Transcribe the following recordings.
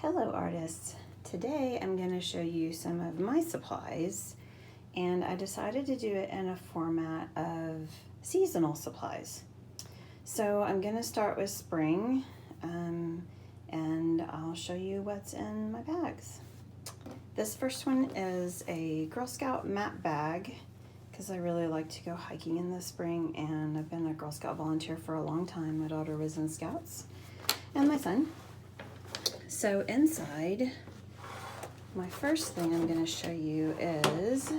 Hello artists! Today I'm going to show you some of my supplies, and I decided to do it in a format of seasonal supplies. So I'm going to start with spring, and I'll show you what's in my bags. This first one is a Girl Scout map bag because I really like to go hiking in the spring, and I've been a Girl Scout volunteer for a long time. My daughter was in Scouts and my son. So inside, my first thing I'm going to show you is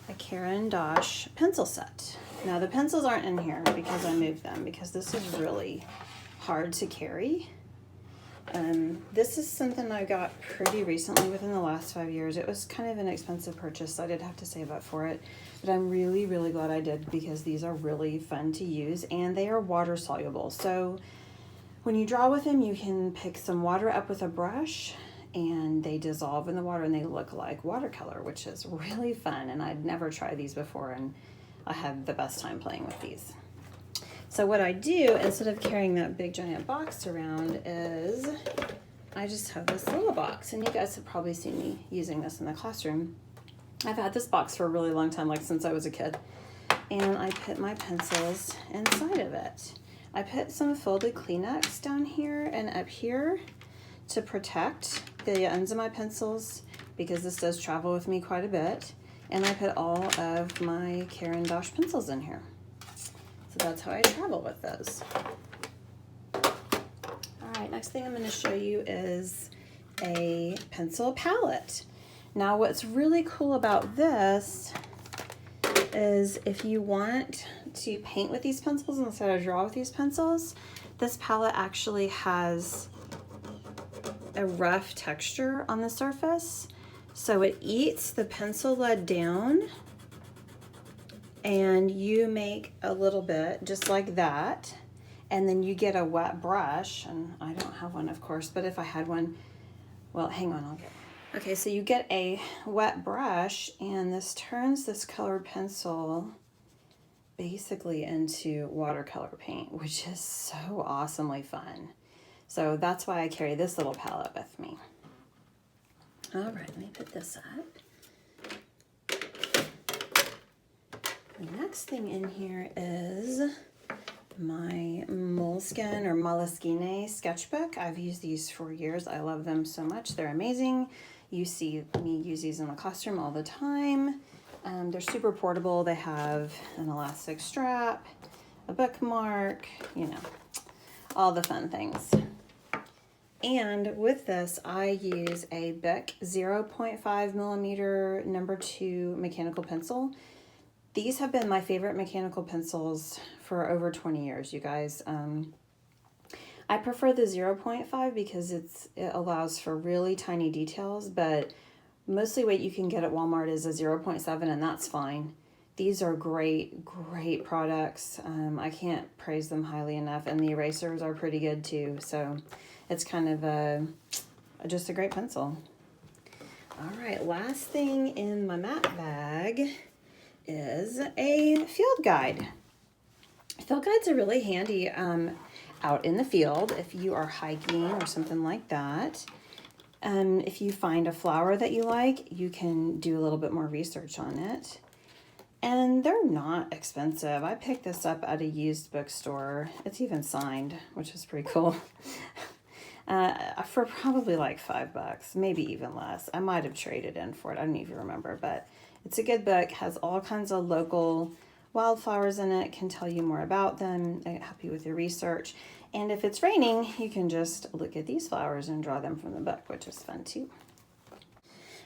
a Caran d'Ache pencil set. Now the pencils aren't in here because I moved them because this is really hard to carry. This is something I got pretty recently, within the last 5 years. It was kind of an expensive purchase, so I did have to save up for it. But I'm really, really glad I did because these are really fun to use and they are water soluble. So when you draw with them, you can pick some water up with a brush and they dissolve in the water and they look like watercolor, which is really fun. And I'd never tried these before and I had the best time playing with these. So what I do, instead of carrying that big giant box around, is I just have this little box. And you guys have probably seen me using this in the classroom. I've had this box for a really long time, like since I was a kid. And I put my pencils inside of it. I put some folded Kleenex down here and up here to protect the ends of my pencils because this does travel with me quite a bit. And I put all of my Caran d'Ache pencils in here. So that's how I travel with those. All right, next thing I'm going to show you is a pencil palette. Now what's really cool about this is if you want to paint with these pencils instead of draw with these pencils, this palette actually has a rough texture on the surface. So it eats the pencil lead down and you make a little bit just like that. And then you get a wet brush, and I don't have one of course, but if I had one, well, hang on, I'll get one. Okay, so you get a wet brush and this turns this colored pencil basically into watercolor paint, which is so awesomely fun. So that's why I carry this little palette with me. All right, let me put this up. The next thing in here is my Moleskine or Moleskine sketchbook. I've used these for years. I love them so much. They're amazing. You see me use these in the classroom all the time. They're super portable. They have an elastic strap, a bookmark, you know, all the fun things. And with this, I use a Bic 0.5 millimeter number 2 mechanical pencil. These have been my favorite mechanical pencils for over 20 years, you guys. I prefer the 0.5 because it allows for really tiny details, but mostly what you can get at Walmart is a 0.7 and that's fine. These are great, great products. I can't praise them highly enough, and the erasers are pretty good too. So it's kind of just a great pencil. All right, last thing in my map bag is a field guide. Field guides are really handy out in the field if you are hiking or something like that. If you find a flower that you like, you can do a little bit more research on it. And they're not expensive. I picked this up at a used bookstore. It's even signed, which is pretty cool. For probably like $5, maybe even less. I might have traded in for it. I don't even remember, but it's a good book. Has all kinds of local wildflowers in it. Can tell you more about them. They help you with your research. And if it's raining, you can just look at these flowers and draw them from the book, which is fun too.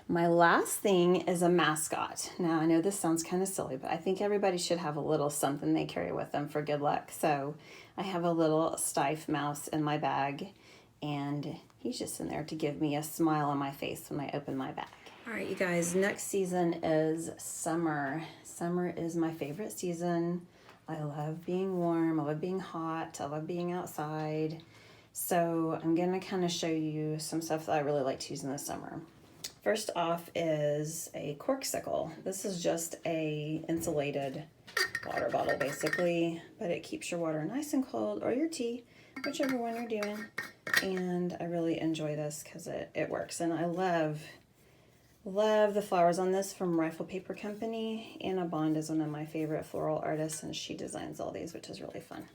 My last thing is a mascot. Now, I know this sounds kind of silly, but I think everybody should have a little something they carry with them for good luck. So I have a little Steiff mouse in my bag, and he's just in there to give me a smile on my face when I open my bag. All right, you guys, next season is summer. Summer is my favorite season. I love being warm. I love being hot. I love being outside. So I'm going to kind of show you some stuff that I really like to use in the summer. First off is a corksicle. This is just a insulated water bottle basically, but it keeps your water nice and cold, or your tea, whichever one you're doing. And I really enjoy enjoy this because it works. And I love the flowers on this from Rifle Paper Company. Anna Bond is one of my favorite floral artists, and she designs all these, which is really fun.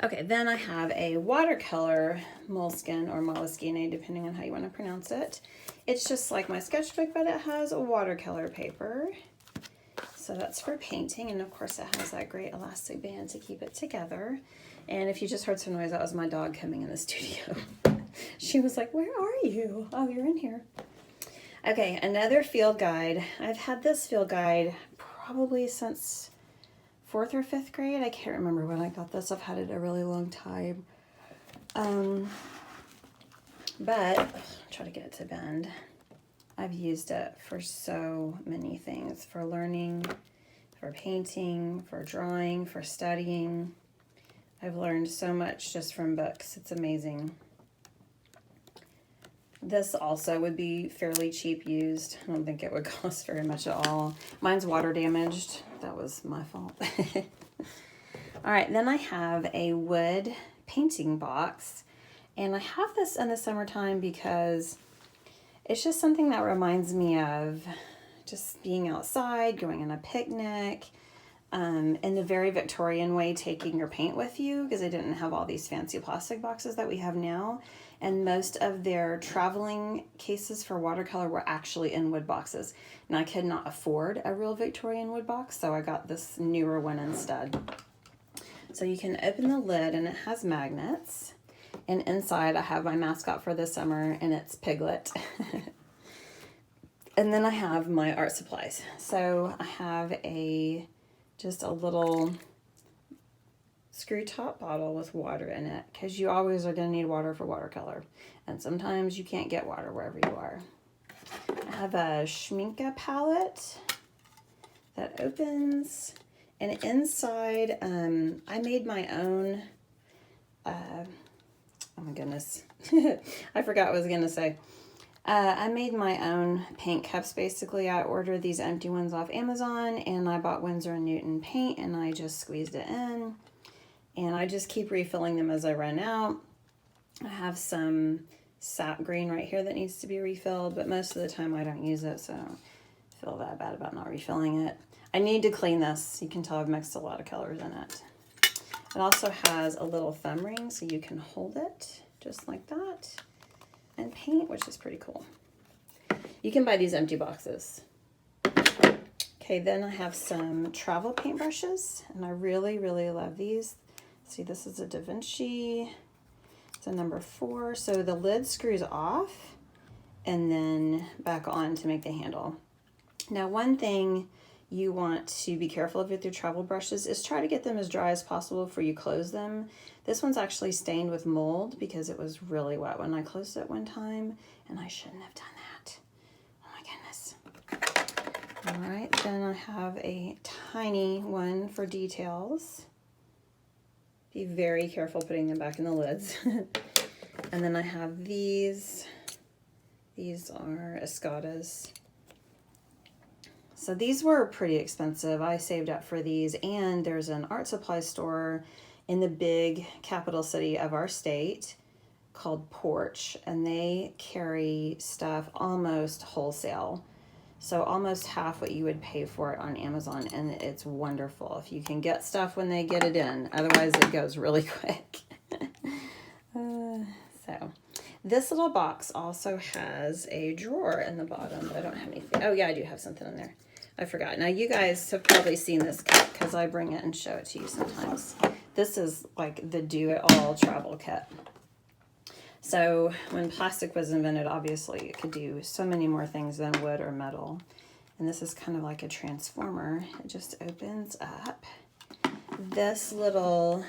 Okay, then I have a watercolor moleskin or moleskine, depending on how you want to pronounce it. It's just like my sketchbook, but it has a watercolor paper. So that's for painting, and of course it has that great elastic band to keep it together. And if you just heard some noise, that was my dog coming in the studio. She was like, "Where are you?" "Oh, you're in here." Okay, another field guide. I've had this field guide probably since 4th or 5th grade. I can't remember when I got this. I've had it a really long time. But I'll try to get it to bend. I've used it for so many things, for learning, for painting, for drawing, for studying. I've learned so much just from books. It's amazing. This also would be fairly cheap used. I don't think it would cost very much at all. Mine's water damaged. That was my fault. All right, then I have a wood painting box. And I have this in the summertime because it's just something that reminds me of just being outside, going on a picnic, in the very Victorian way, taking your paint with you, because they didn't have all these fancy plastic boxes that we have now. And most of their traveling cases for watercolor were actually in wood boxes. And I could not afford a real Victorian wood box, so I got this newer one instead. So you can open the lid, and it has magnets. And inside I have my mascot for the summer, and it's Piglet. And then I have my art supplies. So I have just a little screw top bottle with water in it, because you always are going to need water for watercolor. And sometimes you can't get water wherever you are. I have a Schmincke palette that opens, and inside I made my own, oh my goodness, I forgot what I was going to say. I made my own paint cups, basically. I ordered these empty ones off Amazon, and I bought Winsor & Newton paint, and I just squeezed it in. And I just keep refilling them as I run out. I have some sap green right here that needs to be refilled, but most of the time I don't use it, so I don't feel that bad about not refilling it. I need to clean this. You can tell I've mixed a lot of colors in it. It also has a little thumb ring, so you can hold it just like that and paint, which is pretty cool. You can buy these empty boxes. Okay, then I have some travel paintbrushes, and I really, really love these. See, this is a Da Vinci. It's a number 4. So the lid screws off and then back on to make the handle. Now, one thing you want to be careful of with your travel brushes is try to get them as dry as possible before you close them. This one's actually stained with mold because it was really wet when I closed it one time, and I shouldn't have done that. Oh my goodness. All right, then I have a tiny one for details. Be very careful putting them back in the lids. And then I have these. These are Escadas. So these were pretty expensive. I saved up for these, and there's an art supply store in the big capital city of our state called Porch, and they carry stuff almost wholesale. So almost half what you would pay for it on Amazon, and it's wonderful if you can get stuff when they get it in. Otherwise, it goes really quick. So this little box also has a drawer in the bottom. I don't have anything. Oh yeah, I do have something in there. I forgot. Now you guys have probably seen this kit because I bring it and show it to you sometimes. This is like the do-it-all travel kit. So when plastic was invented, obviously it could do so many more things than wood or metal. And this is kind of like a transformer. It just opens up. This little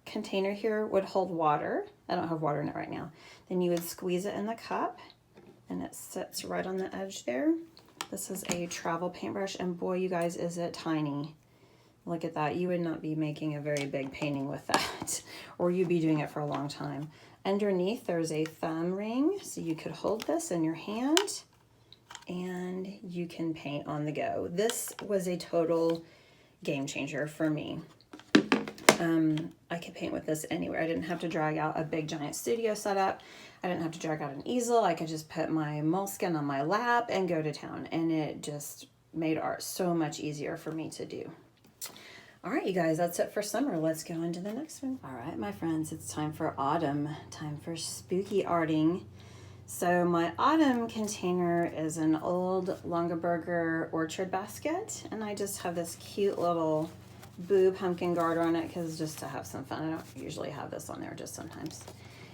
container here would hold water. I don't have water in it right now. Then you would squeeze it in the cup, and it sits right on the edge there. This is a travel paintbrush, and boy, you guys, is it tiny. Look at that. You would not be making a very big painting with that, or you'd be doing it for a long time. Underneath, there's a thumb ring, so you could hold this in your hand, and you can paint on the go. This was a total game changer for me. I could paint with this anywhere. I didn't have to drag out a big giant studio setup. I didn't have to drag out an easel. I could just put my Moleskine on my lap and go to town. And it just made art so much easier for me to do. All right, you guys, that's it for summer. Let's go into the next one. All right, my friends, it's time for autumn, time for spooky arting. So my autumn container is an old Longaberger orchard basket, and I just have this cute little boo pumpkin garter on it because just to have some fun. I don't usually have this on there, just sometimes.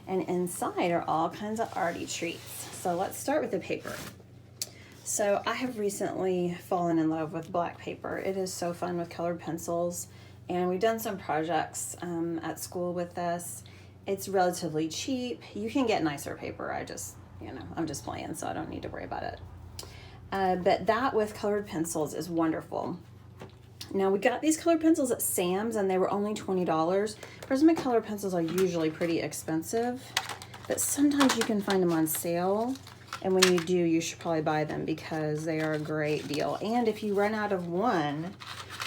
And inside are all kinds of arty treats. So let's start with the paper. So I have recently fallen in love with black paper. It is so fun with colored pencils, and we've done some projects at school with this. It's relatively cheap. You can get nicer paper. I'm just playing, so I don't need to worry about it. But that with colored pencils is wonderful. Now we got these colored pencils at Sam's and they were only $20. Prismacolor pencils are usually pretty expensive, but sometimes you can find them on sale. And when you do, you should probably buy them because they are a great deal. And if you run out of one,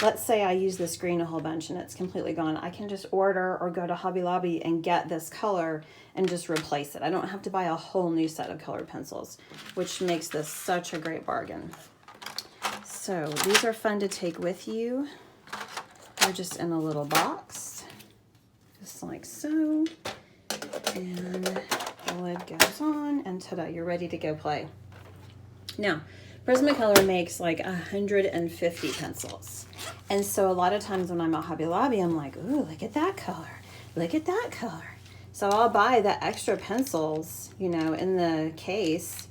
let's say I use this green a whole bunch and it's completely gone, I can just order or go to Hobby Lobby and get this color and just replace it. I don't have to buy a whole new set of colored pencils, which makes this such a great bargain. So these are fun to take with you. They're just in a little box, just like so. And the lid goes on, and ta-da, you're ready to go play. Now, Prismacolor makes like 150 pencils. And so a lot of times when I'm at Hobby Lobby, I'm like, ooh, look at that color. Look at that color. So I'll buy the extra pencils, you know, in the case,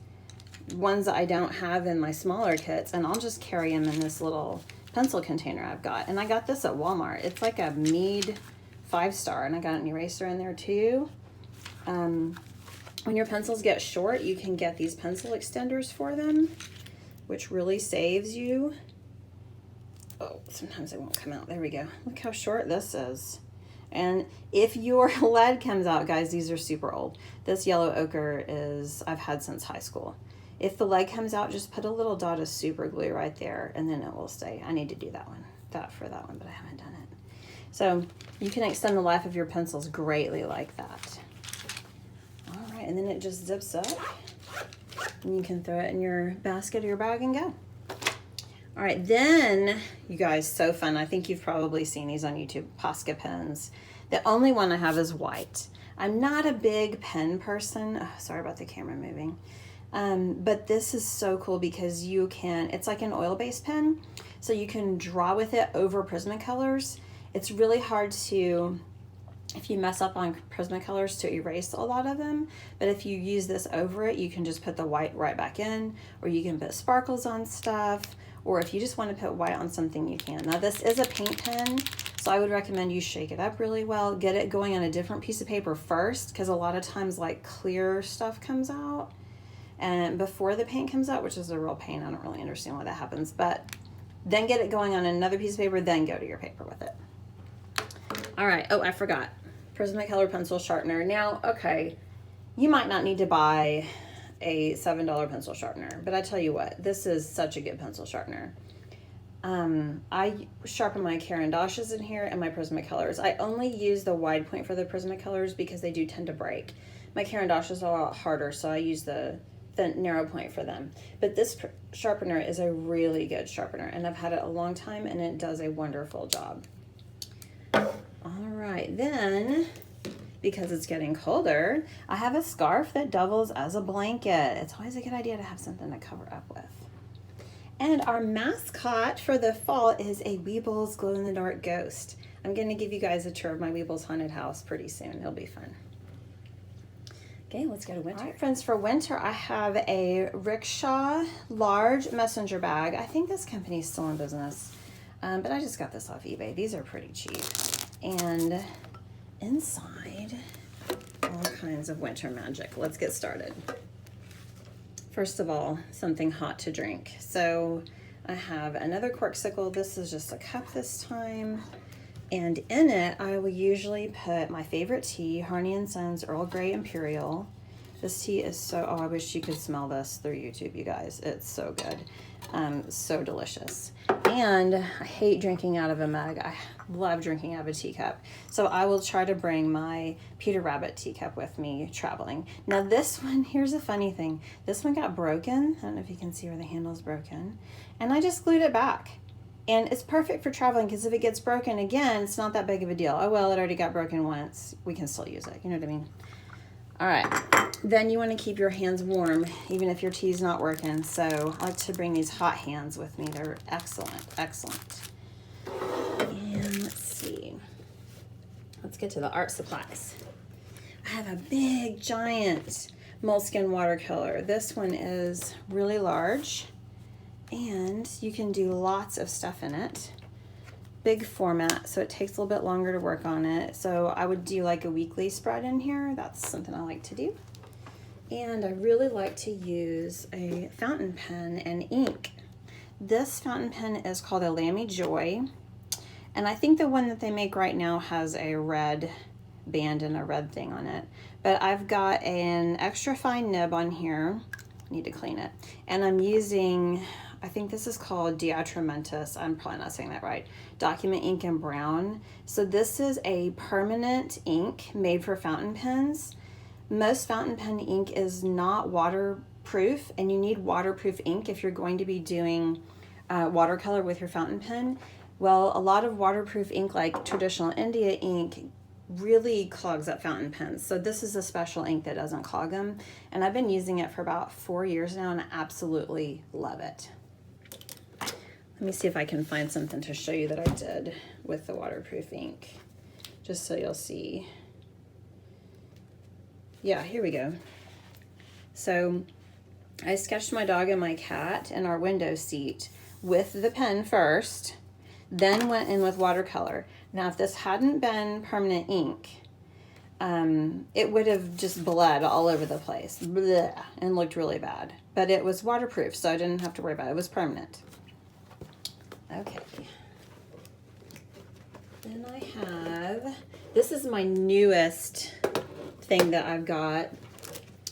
ones that I don't have in my smaller kits, and I'll just carry them in this little pencil container I've got. And I got this at Walmart. It's like a Mead 5-star, and I got an eraser in there too. When your pencils get short, you can get these pencil extenders for them, which really saves you. Oh, sometimes it won't come out. There we go. Look how short this is. And if your lead comes out, guys, these are super old. This yellow ochre is, I've had since high school. If the lead comes out, just put a little dot of super glue right there and then it will stay. I need to do that one, but I haven't done it. So you can extend the life of your pencils greatly like that. All right, and then it just zips up and you can throw it in your basket or your bag and go. All right, then, you guys, so fun. I think you've probably seen these on YouTube, Posca pens. The only one I have is white. I'm not a big pen person. Oh, sorry about the camera moving. But this is so cool because you can, it's like an oil-based pen, so you can draw with it over Prismacolors. It's really hard to, if you mess up on Prismacolors, to erase a lot of them, but if you use this over it, you can just put the white right back in, or you can put sparkles on stuff, or if you just want to put white on something, you can. Now this is a paint pen, so I would recommend you shake it up really well, get it going on a different piece of paper first, because a lot of times like clear stuff comes out and before the paint comes out, which is a real pain. I don't really understand why that happens, but then get it going on another piece of paper, then go to your paper with it. All right, oh, I forgot. Prismacolor pencil sharpener. Now, okay, you might not need to buy a $7 pencil sharpener, but I tell you what, this is such a good pencil sharpener. I sharpen my Caran d'Aches in here and my Prismacolors. I only use the wide point for the Prismacolors because they do tend to break. My Caran d'Aches are a lot harder, so I use the narrow point for them. But this sharpener is a really good sharpener, and I've had it a long time, and it does a wonderful job. All right, then, because it's getting colder, I have a scarf that doubles as a blanket. It's always a good idea to have something to cover up with. And our mascot for the fall is a Weebles glow-in-the-dark ghost. I'm going to give you guys a tour of my Weebles haunted house pretty soon. It'll be fun. Okay, let's go to winter. All right, friends, for winter, I have a Rickshaw large messenger bag. I think this company is still in business, but I just got this off eBay. These are pretty cheap. And inside, all kinds of winter magic. Let's get started. First of all, something hot to drink. So I have another Corkcicle. This is just a cup this time. And in it, I will usually put my favorite tea, Harney & Sons Earl Grey Imperial. This tea is so, oh, I wish you could smell this through YouTube, you guys. It's so good. So delicious. And I hate drinking out of a mug. I love drinking out of a teacup. So I will try to bring my Peter Rabbit teacup with me traveling. Now this one, here's a funny thing. This one got broken. I don't know if you can see where the handle's broken. And I just glued it back. And it's perfect for traveling because if it gets broken again, it's not that big of a deal. Oh, well, it already got broken once. We can still use it. You know what I mean? All right. Then you want to keep your hands warm, even if your tea's not working. So I like to bring these hot hands with me. They're excellent, excellent. And let's see. Let's get to the art supplies. I have a big, giant Moleskine watercolor. This one is really large, and you can do lots of stuff in it. Big format, so it takes a little bit longer to work on it. So I would do like a weekly spread in here. That's something I like to do. And I really like to use a fountain pen and ink. This fountain pen is called a Lamy Joy. And I think the one that they make right now has a red band and a red thing on it. But I've got an extra fine nib on here. I need to clean it. And I'm using, I think this is called Diatramentus. I'm probably not saying that right. Document ink in brown. So this is a permanent ink made for fountain pens. Most fountain pen ink is not waterproof, and you need waterproof ink if you're going to be doing watercolor with your fountain pen. Well, a lot of waterproof ink, like traditional India ink, really clogs up fountain pens. So this is a special ink that doesn't clog them. And I've been using it for about 4 years now, and I absolutely love it. Let me see if I can find something to show you that I did with the waterproof ink, just so you'll see. Yeah, here we go. So I sketched my dog and my cat in our window seat with the pen first, then went in with watercolor. Now, if this hadn't been permanent ink, it would have just bled all over the place, bleh, and looked really bad. But it was waterproof, so I didn't have to worry about it. It was permanent. Okay. Then I have, this is my newest thing that I've got.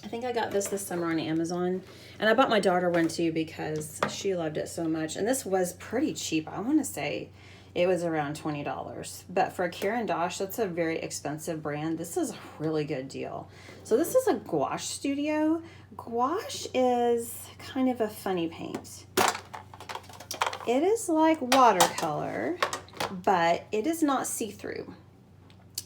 I think I got this summer on Amazon, and I bought my daughter one too because she loved it so much. And this was pretty cheap. I want to say it was around $20, but for Caran d'Ache, that's a very expensive brand. This is a really good deal. So this is a Gouache Studio. Gouache is kind of a funny paint. It is like watercolor, but it is not see-through.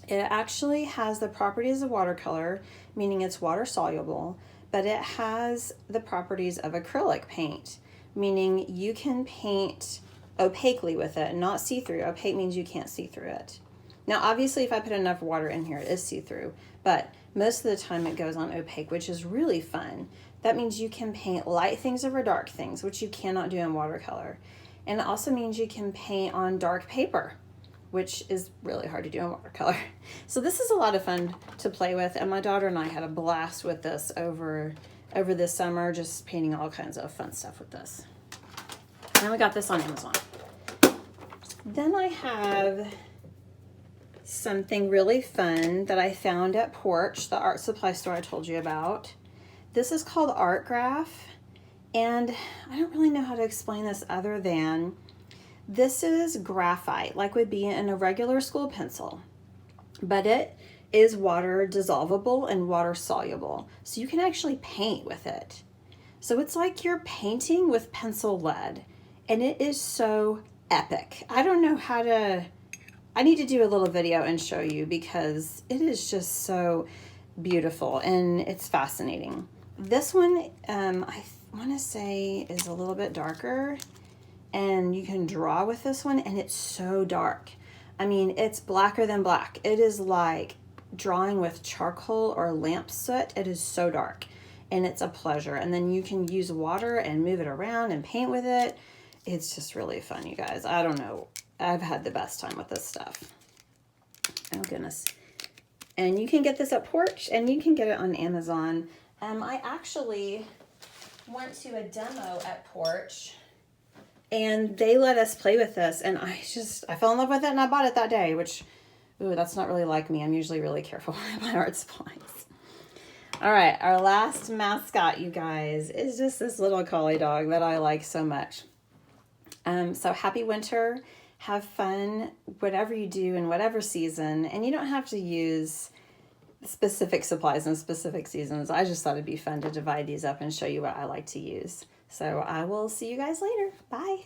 It actually has the properties of watercolor, meaning it's water soluble, but it has the properties of acrylic paint, meaning you can paint opaquely with it, not see-through. Opaque means you can't see through it. Now, obviously, if I put enough water in here, it is see-through, but most of the time it goes on opaque, which is really fun. That means you can paint light things over dark things, which you cannot do in watercolor. And it also means you can paint on dark paper, which is really hard to do in watercolor. So this is a lot of fun to play with, and my daughter and I had a blast with this over this summer, just painting all kinds of fun stuff with this. And we got this on Amazon. Then I have something really fun that I found at Porch, the art supply store I told you about. This is called Art Graph, and I don't really know how to explain this other than this is graphite, like would be in a regular school pencil, but it is water dissolvable and water soluble, so you can actually paint with it. So it's like you're painting with pencil lead, and it is so epic. I don't know how to, I need to do a little video and show you because it is just so beautiful and it's fascinating. This one, I want to say is a little bit darker, and you can draw with this one, and it's so dark. I mean, it's blacker than black. It is like drawing with charcoal or lamp soot. It is so dark, and it's a pleasure. And then you can use water and move it around and paint with it. It's just really fun, you guys. I don't know. I've had the best time with this stuff. Oh, goodness. And you can get this at Porch, and you can get it on Amazon. I actually went to a demo at Porch, and they let us play with this, and I fell in love with it, and I bought it that day, which, ooh, that's not really like me. I'm usually really careful when I buy art supplies. All right, our last mascot, you guys, is just this little collie dog that I like so much. So happy winter. Have fun, whatever you do in whatever season. And you don't have to use specific supplies in specific seasons. I just thought it'd be fun to divide these up and show you what I like to use. So I will see you guys later. Bye.